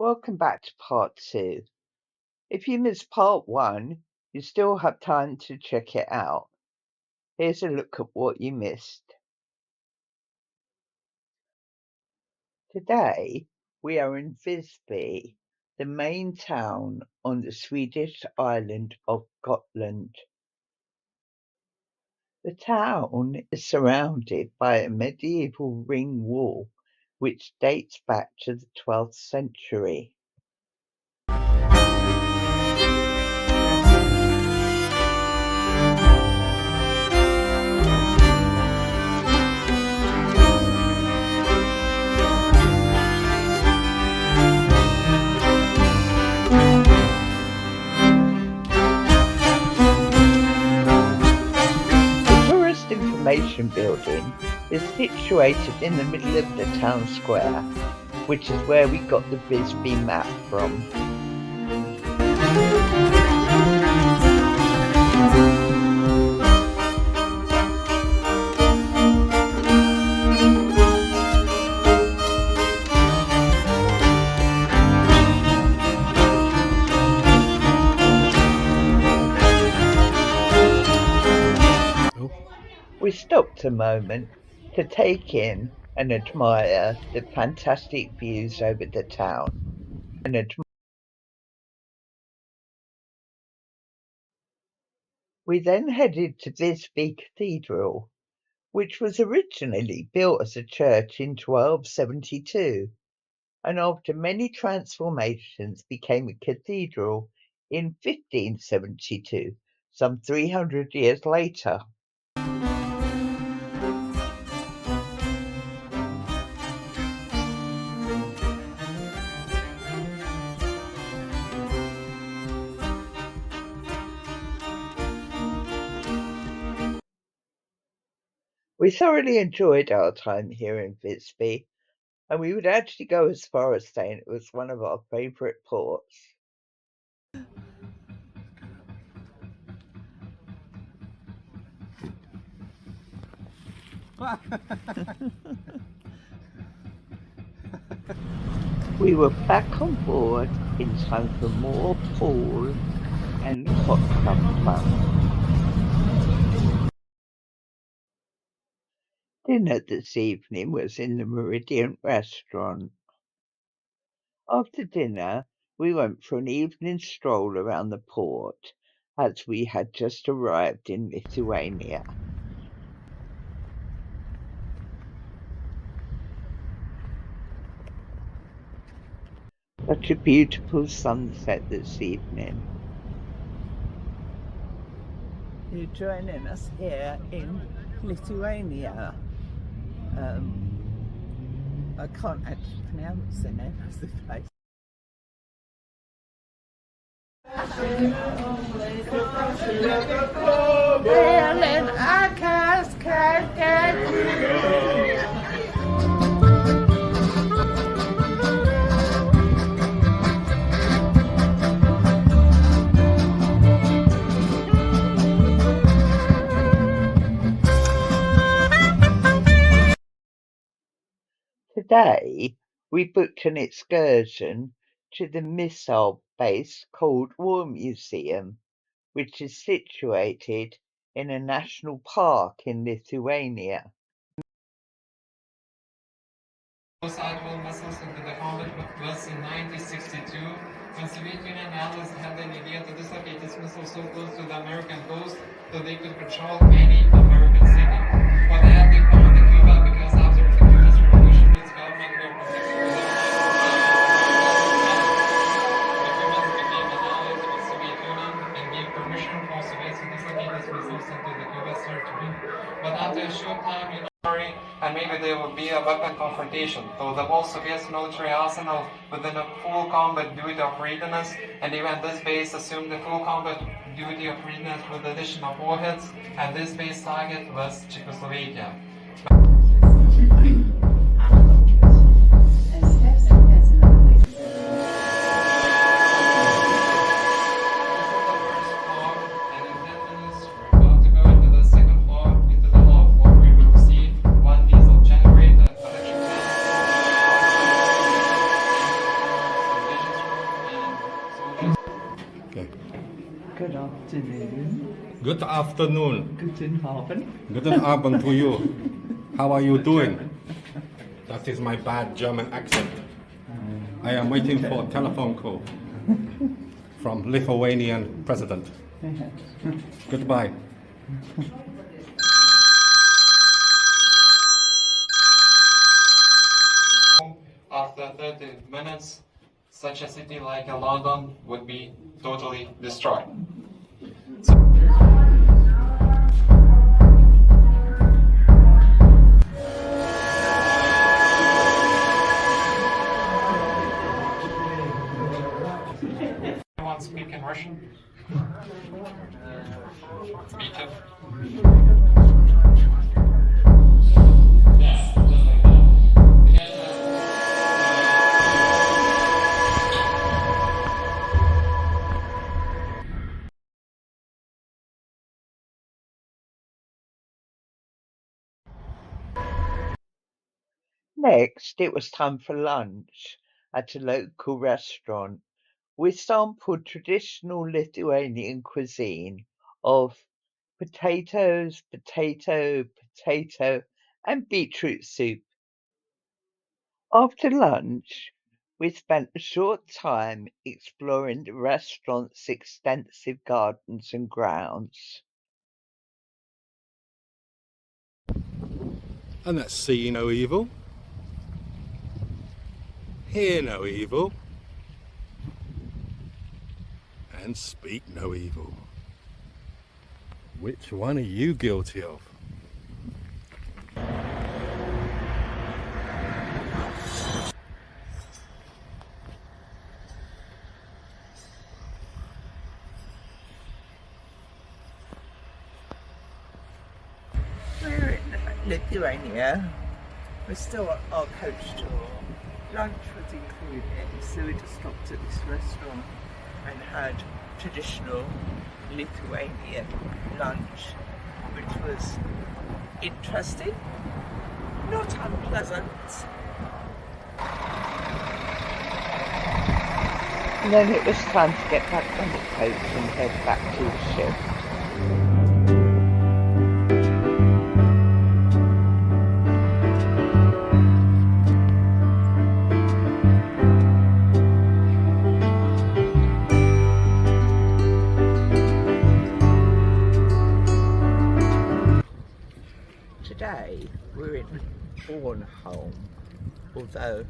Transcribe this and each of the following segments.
Welcome back to part 2. If you missed part 1, you still have time to check it out. Here's a look at what you missed. Today, we are in Visby, the main town on the Swedish island of Gotland. The town is surrounded by a medieval ring wall, which dates back to the 12th century. Information building is situated in the middle of the town square, which is where we got the Visby map from. We stopped a moment to take in and admire the fantastic views over the town. We then headed to Visby Cathedral, which was originally built as a church in 1272, and after many transformations became a cathedral in 1572, some 300 years later. We thoroughly enjoyed our time here in Visby, and we would actually go as far as saying it was one of our favourite ports. We were back on board in time for more pool and hot tub fun. Dinner this evening was in the Meridian restaurant. After dinner, we went for an evening stroll around the port, as we had just arrived in Lithuania. Such a beautiful sunset this evening. You're joining us here in Lithuania. I can't actually pronounce the name of the place. Today, we booked an excursion to the missile base called War Museum, which is situated in a national park in Lithuania. Suicidal missiles into the combat was in 1962, when Soviet Union allies had an idea to dislocate its missiles so close to the American coast that they could control any American city. But they had to come to Cuba because after the Cuban Revolution, its government were protected with the Cubans became an ally to the Soviet Union and gave permission for Soviets to dislocate its missiles into the Cuban territory. But after a short time, and maybe there will be a weapon confrontation. So the whole Soviet military arsenal within a full combat duty of readiness, and even this base assumed the full combat duty of readiness with addition of warheads, and this base target was Czechoslovakia. Good afternoon. Guten Abend. Guten Abend to you. How are you doing? That is my bad German accent. I am waiting for a telephone call from Lithuanian president. Goodbye. After 30 minutes, such a city like London would be totally destroyed. Anyone speak in Russian? Me too. Next, it was time for lunch at a local restaurant. We sampled traditional Lithuanian cuisine of potatoes, potato, and beetroot soup. After lunch, we spent a short time exploring the restaurant's extensive gardens and grounds. And that's see no evil, hear no evil, and speak no evil. Which one are you guilty of? We're in Lithuania. We're still on our coach tour. Lunch was included, so we just stopped at this restaurant and had traditional Lithuanian lunch, which was interesting, not unpleasant. And then it was time to get back on the coach and head back to the ship. Today we're in Bornholm, although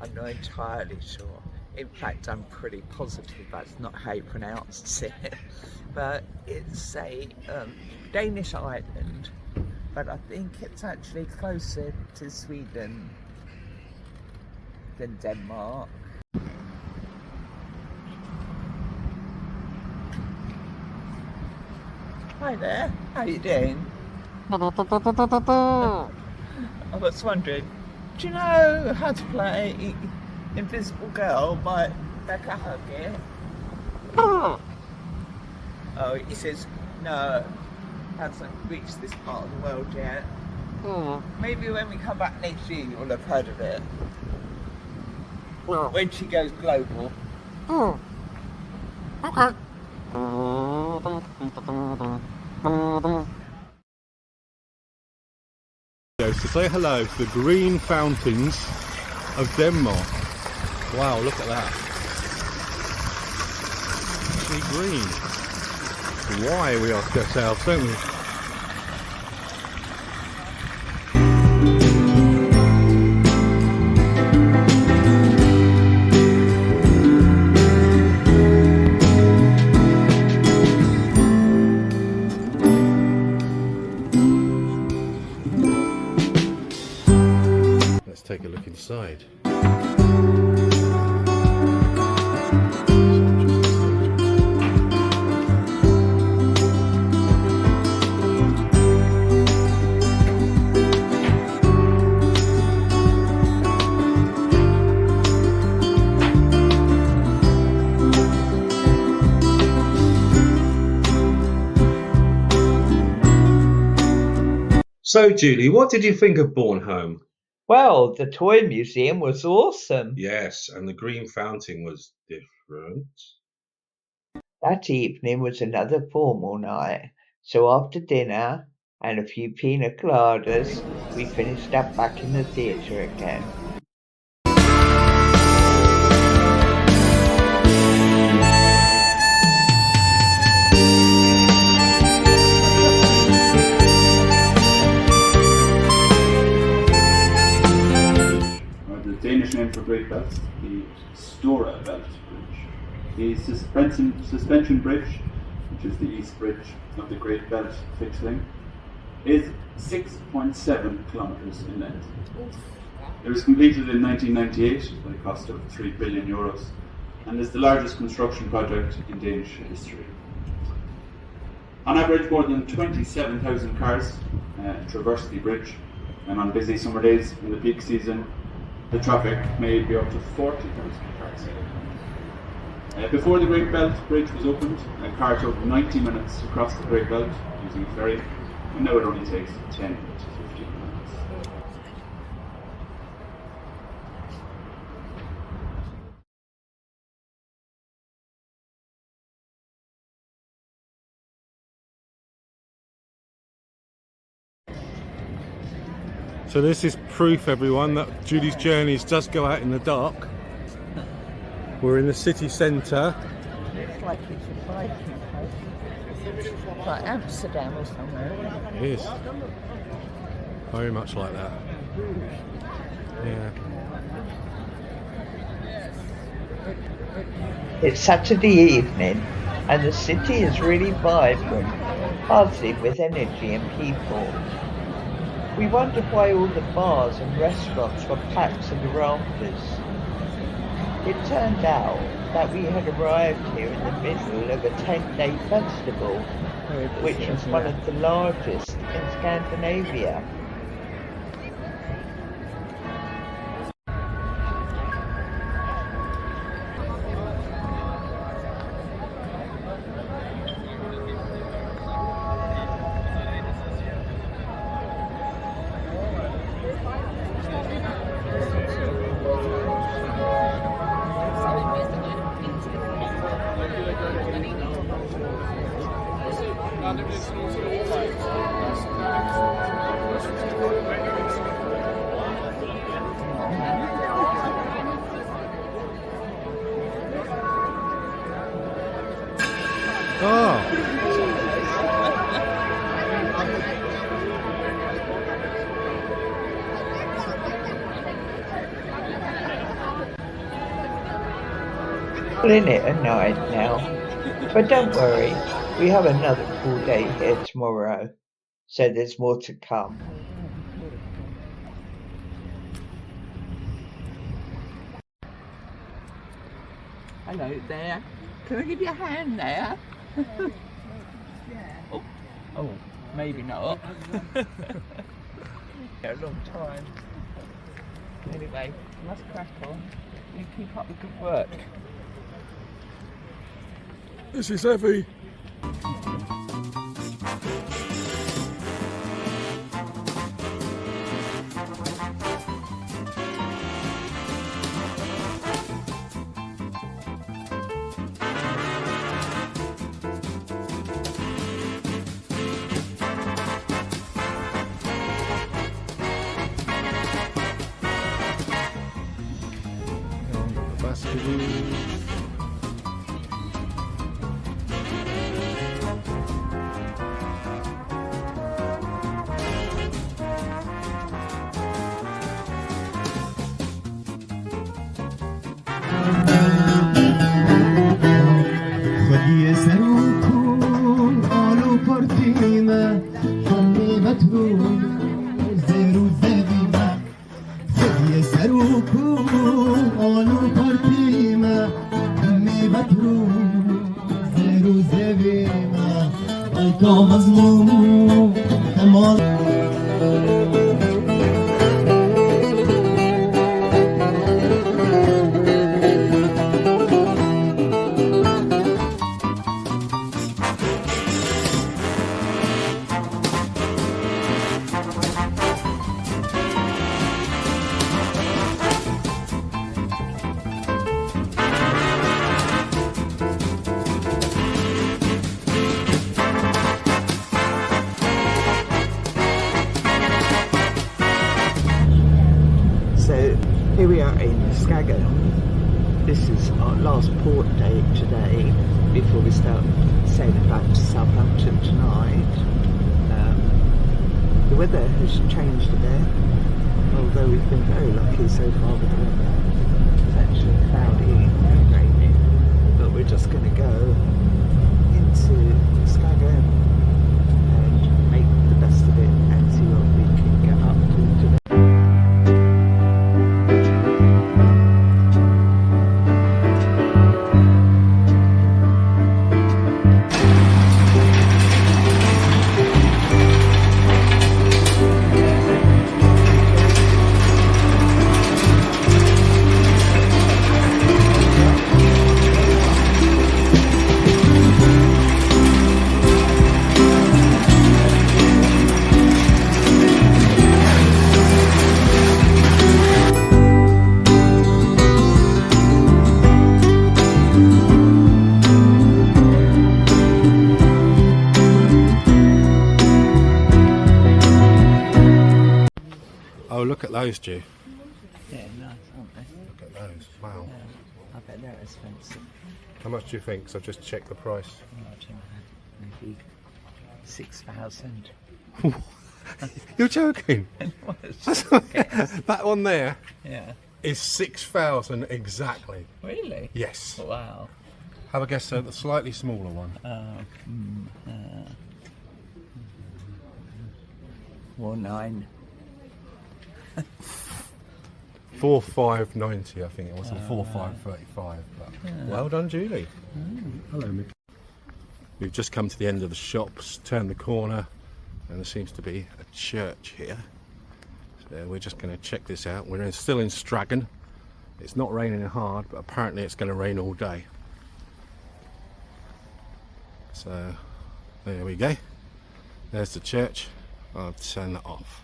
I'm not entirely sure. In fact, I'm pretty positive that's not how you pronounce it. But it's a Danish island, but I think it's actually closer to Sweden than Denmark. Hi there, how you doing? I was wondering, do you know how to play Invisible Girl by Becca Hugget? Oh, he says, no, hasn't reached this part of the world yet. Maybe when we come back next year, you'll have heard of it. When she goes global. Okay. To say hello to the green fountains of Denmark. Wow, look at that. Actually green. Why, we ask ourselves, don't we? Let's take a look inside. So, Julie, what did you think of Bornholm? Well, the toy museum was awesome. Yes, and the green fountain was different. That evening was another formal night, So after dinner and a few pina coladas, we finished up back in the theatre again. The Danish name for Great Belt, the Stora Belt Bridge. The suspension bridge, which is the east bridge of the Great Belt fixed link, is 6.7 kilometres in length. It was completed in 1998 at a cost of €3 billion and is the largest construction project in Danish history. On average, more than 27,000 cars traverse the bridge, and on busy summer days in the peak season, the traffic may be up to 40,000 cars. Before the Great Belt Bridge was opened, a car took 90 minutes across the Great Belt using a ferry, and now it only takes 10 to 15 minutes. So this is proof, everyone, that Judy's journeys does go out in the dark. We're in the city centre. Looks like it's a biking place. It's like Amsterdam or somewhere. It is. Very much like that. Yeah. It's Saturday evening and the city is really vibrant, buzzing with energy and people. We wondered why all the bars and restaurants were packed to the rafters. It turned out that we had arrived here in the middle of a 10-day festival, which is one of the largest in Scandinavia. In it at night now, but don't worry, we have another full day here tomorrow, so there's more to come. Hello there, can I give you a hand there? oh, maybe not. A long time. Anyway, let's crack on. You keep up the good work. This is heavy. Here we are in Skagen. This is our last port day today before we start sailing back to Southampton tonight. The weather has changed a bit, although we've been very lucky so far with the weather. It's actually cloudy and raining, but we're just going to go into Skagen and make the best of it and see what we can get up to today. Oh, look at those, Stu. Yeah, nice, aren't they? Look at those. Wow. Yeah, I bet they're expensive. How much do you think? So I've just checked the price. I don't know, maybe 6,000. You're joking? Well, it's just a guess. That one there Yeah. is 6,000 exactly. Really? Yes. Wow. Have a guess at the slightly smaller one. 9. 4,590, I think it was, or 4,535. But well done, Julie. Hello, Mick. We've just come to the end of the shops, turned the corner, and there seems to be a church here. So we're just going to check this out. We're still in Skagen. It's not raining hard, but apparently it's going to rain all day. So there we go. There's the church. I'll turn that off.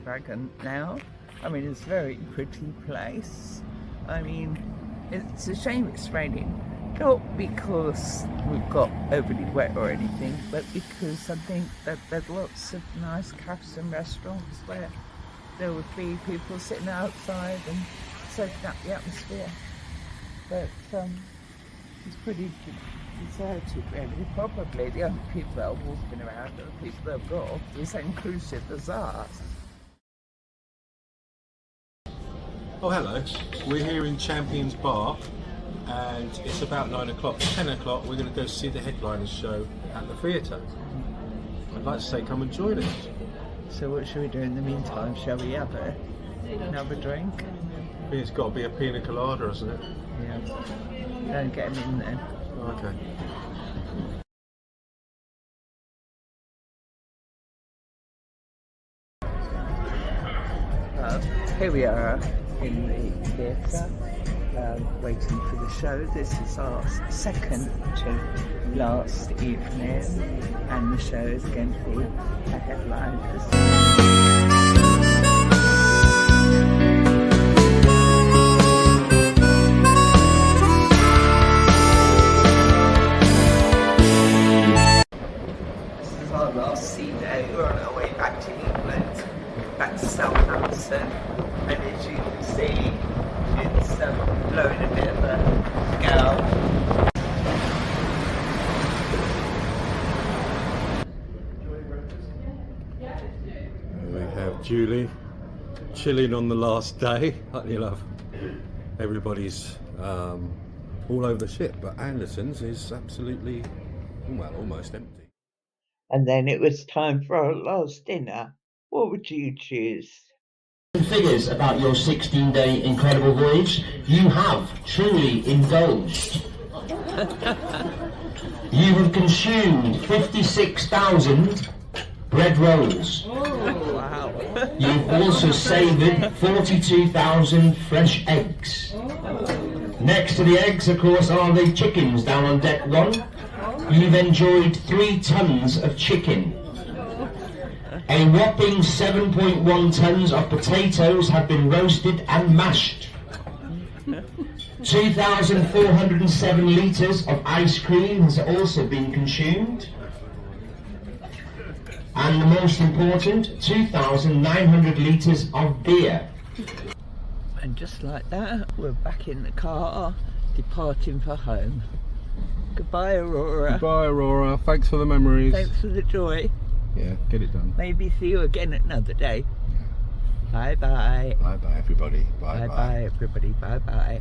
Skagen now. I mean, it's a very pretty place. I mean, it's a shame it's raining, not because we've got overly wet or anything, but because I think that there's lots of nice cafes and restaurants where there would be people sitting outside and soaking up the atmosphere. But it's pretty deserted, really. Probably the only people that are walking around are the people that have got off the same cruise ship as us. Oh, hello. We're here in Champions Bar, and it's about 9 o'clock. 10 o'clock, we're going to go see the headliners show at the theatre. I'd like to say come and join us. So what should we do in the meantime? Shall we have another drink? I think it's got to be a pina colada, isn't it? Yeah. Don't get them in there. Okay. Here we are in the theatre, waiting for the show. This is our second to last evening, and the show is going to be the headliners. This is our last sea day. We're on our way back to England, back to Southampton, and as you can see, it's blowing a bit of a gale. We have Julie chilling on the last day. Aren't you, love? Everybody's all over the ship, but Anderson's is absolutely, well, almost empty. And then it was time for our last dinner. What would you choose? Figures about your 16-day incredible voyage. You have truly indulged. You have consumed 56,000 bread rolls. Wow. You've also savoured 42,000 fresh eggs. Next to the eggs, of course, are the chickens down on deck 1. You've enjoyed 3 tons of chicken. A whopping 7.1 tons of potatoes have been roasted and mashed. 2,407 litres of ice cream has also been consumed. And the most important, 2,900 litres of beer. And just like that, we're back in the car, departing for home. Goodbye, Aurora. Bye, Aurora. Thanks for the memories. Thanks for the joy. Yeah, get it done. Maybe see you again another day. Bye bye. Bye bye, everybody. Bye Bye bye, everybody. Bye bye.